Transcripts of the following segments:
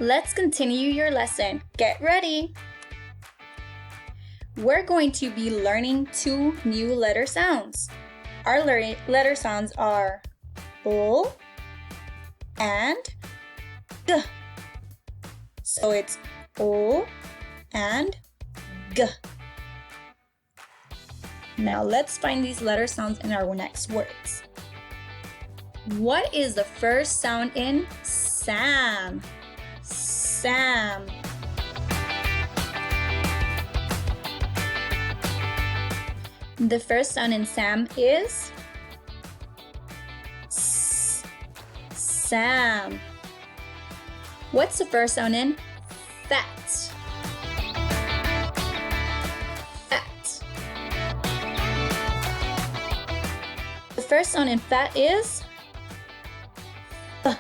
Let's continue your lesson. Get ready! We're going to be learning 2 new letter sounds. Our letter sounds are O and G. So it's O and G. Now let's find these letter sounds in our next words. What is the first sound in Sam? Sam. The first sound in Sam is S. Sam. What's the first sound in fat? Fat. The first sound in fat is F.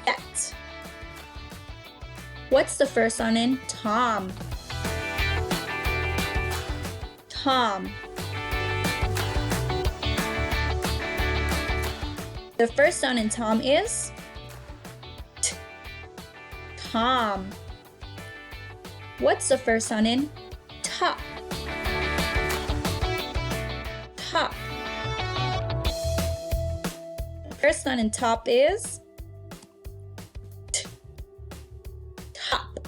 Fat. What's the first sound in Tom? Tom. The first sound in Tom is T. Tom. What's the first sound in top? Top. The first sound in top is T. Top.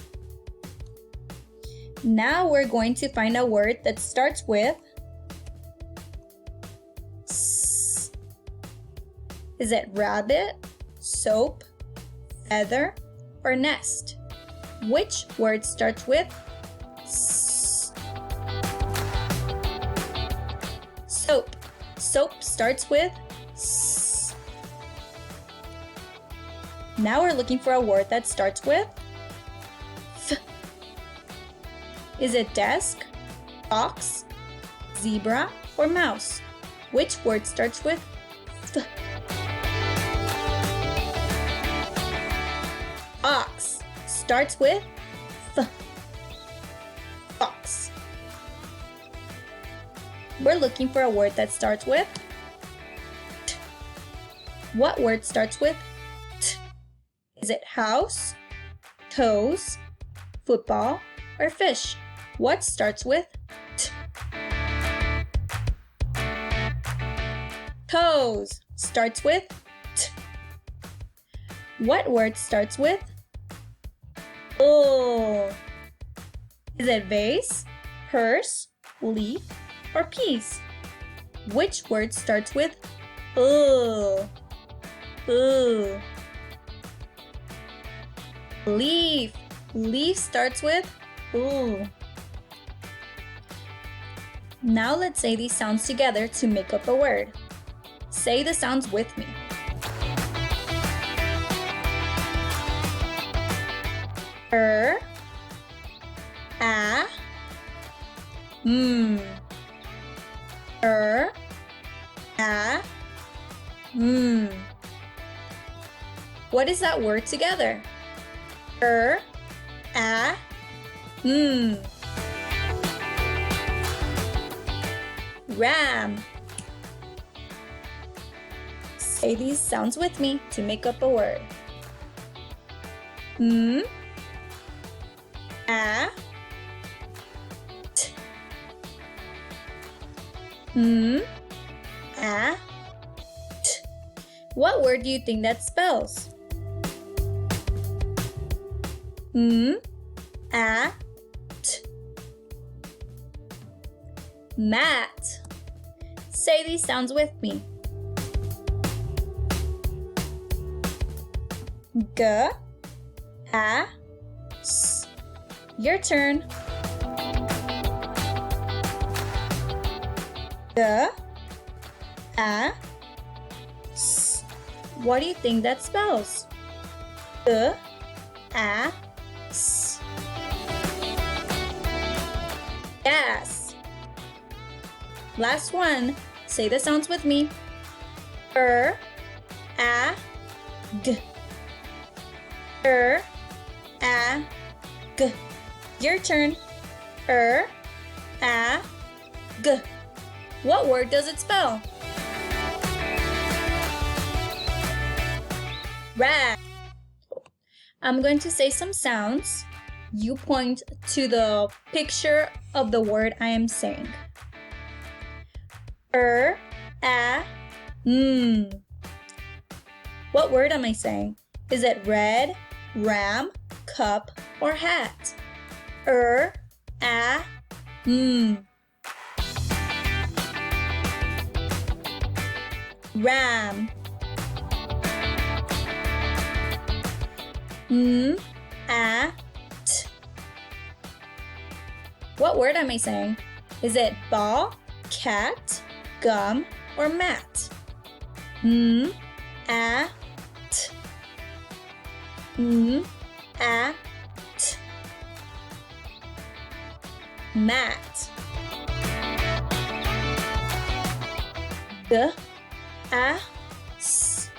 Now we're going to find a word that starts with S. Is it rabbit, soap, feather, or nest? Which word starts with S? Soap. Soap starts with S. Now we're looking for a word that starts with F. Is it desk, box, zebra, or mouse? Which word starts with F? Fox starts with F. Fox. We're looking for a word that starts with T. What word starts with T? Is it house, toes, football, or fish? What starts with T? Toes starts with T. What word starts with O? Is it vase, purse, leaf, or piece? Which word starts with O? O. Leaf. Leaf starts with O. Now let's say these sounds together to make up a word. Say the sounds with me. A, m. A, m. What is that word together? A, m. Ram. Say these sounds with me to make up a word. M, a, t. M, a, t. What word do you think that spells? M, a, t. Mat. Say these sounds with me. G, a, s. Your turn. G, a, s. What do you think that spells? G, a, s. Gas. Last one. Say the sounds with me. A, g. A, g. Your turn. A, g. What word does it spell? Rag. I'm going to say some sounds. You point to the picture of the word I am saying. Mm. What word am I saying? Is it red, ram, cup, or hat? Mm. Ram. At. What word am I saying? Is it ball, cat, gum, or mat? At. At. Mat. S.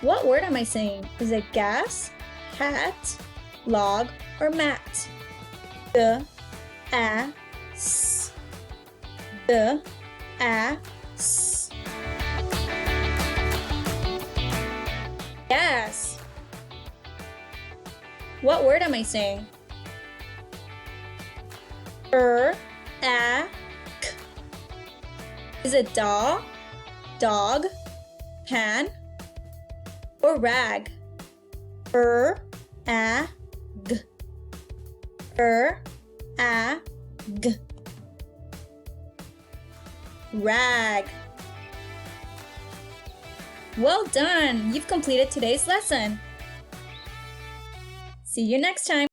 What word am I saying? Is it gas, hat, log, or mat? S. S. Gas. What word am I saying? Is it dog, pan, or rag? Rag. Well done! You've completed today's lesson. See you next time.